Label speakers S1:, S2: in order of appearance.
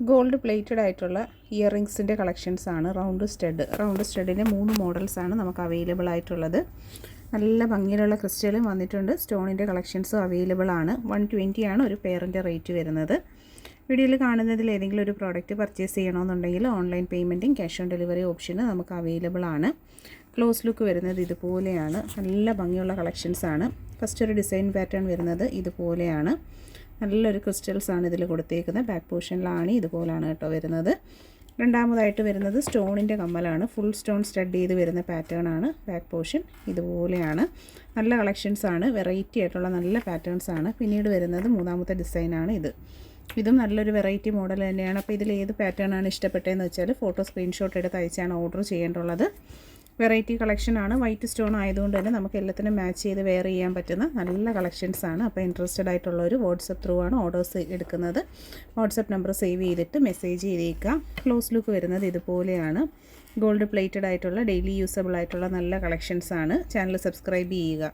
S1: Gold plated ആയിട്ടുള്ള year റിങ്സിൻ്റെ കളക്ഷൻസാണ്. Round സ്റ്റഡിൻ്റെ 3 മോഡൽസാണ് നമുക്ക് available ആയിട്ടുള്ളത്. നല്ല ഭംഗിയിലുള്ള ക്രിസ്റ്റലും വന്നിട്ടുണ്ട്. സ്റ്റോണിൻ്റെ കളക്ഷൻസും അവൈലബിൾ ആണ്. 120 ആണ് ഒരു പെയറിൻ്റെ റേറ്റ് വരുന്നത്. വീഡിയോയിൽ കാണുന്നതിൽ ഏതെങ്കിലും ഒരു പ്രോഡക്റ്റ് പർച്ചേസ് ചെയ്യണമെന്നുണ്ടെങ്കിൽ ഓൺലൈൻ പേയ്മെൻറ്റും ക്യാഷ് ഓൺ ഡെലിവറി ഓപ്ഷന് നമുക്ക് അവൈലബിൾ ആണ്. ക്ലോസ് ലുക്ക് വരുന്നത് ഇതുപോലെയാണ്. നല്ല ഭംഗിയുള്ള കളക്ഷൻസാണ്. ഫസ്റ്റ് ഒരു ഡിസൈൻ പാറ്റേൺ വരുന്നത് ഇതുപോലെയാണ്. നല്ലൊരു ക്രിസ്റ്റൽസാണ് ഇതിൽ കൊടുത്തേക്കുന്നത്. ബാക്ക് പോർഷനിലാണ് ഇതുപോലാണ് കേട്ടോ വരുന്നത്. രണ്ടാമതായിട്ട് വരുന്നത് സ്റ്റോണിൻ്റെ കമ്മലാണ്. ഫുൾ സ്റ്റോൺ സ്റ്റഡ് ചെയ്ത് വരുന്ന പാറ്റേൺ ആണ്. ബാക്ക് പോർഷൻ ഇതുപോലെയാണ്. നല്ല കളക്ഷൻസാണ്. വെറൈറ്റി ആയിട്ടുള്ള നല്ല പാറ്റേൺസാണ്. പിന്നീട് വരുന്നത് മൂന്നാമത്തെ ഡിസൈനാണ് ഇത്. ഇതും നല്ലൊരു വെറൈറ്റി മോഡൽ തന്നെയാണ്. അപ്പോൾ ഇതിൽ ഏത് പാറ്റേൺ ആണ് ഇഷ്ടപ്പെട്ടതെന്ന് വെച്ചാൽ ഫോട്ടോ സ്ക്രീൻഷോട്ട് എടുത്ത് അയച്ചാണ് ഓർഡർ ചെയ്യേണ്ടുള്ളത്. വെറൈറ്റി കളക്ഷനാണ്. വൈറ്റ് സ്റ്റോൺ ആയതുകൊണ്ട് തന്നെ നമുക്ക് എല്ലാത്തിനും മാച്ച് ചെയ്ത് വെയർ ചെയ്യാൻ പറ്റുന്ന നല്ല കളക്ഷൻസാണ്. അപ്പോൾ ഇൻട്രസ്റ്റഡ് ആയിട്ടുള്ളവർ വാട്സപ്പ് ത്രൂ ആണ് ഓർഡേഴ്സ് എടുക്കുന്നത്. വാട്സപ്പ് നമ്പർ സേവ് ചെയ്തിട്ട് മെസ്സേജ് ചെയ്തേക്കുക. ക്ലോസ് ലുക്ക് വരുന്നത് ഇതുപോലെയാണ്. ഗോൾഡ് പ്ലേറ്റഡ് ആയിട്ടുള്ള ഡെയിലി യൂസബിൾ ആയിട്ടുള്ള നല്ല കളക്ഷൻസാണ്. ചാനൽ സബ്സ്ക്രൈബ് ചെയ്യുക.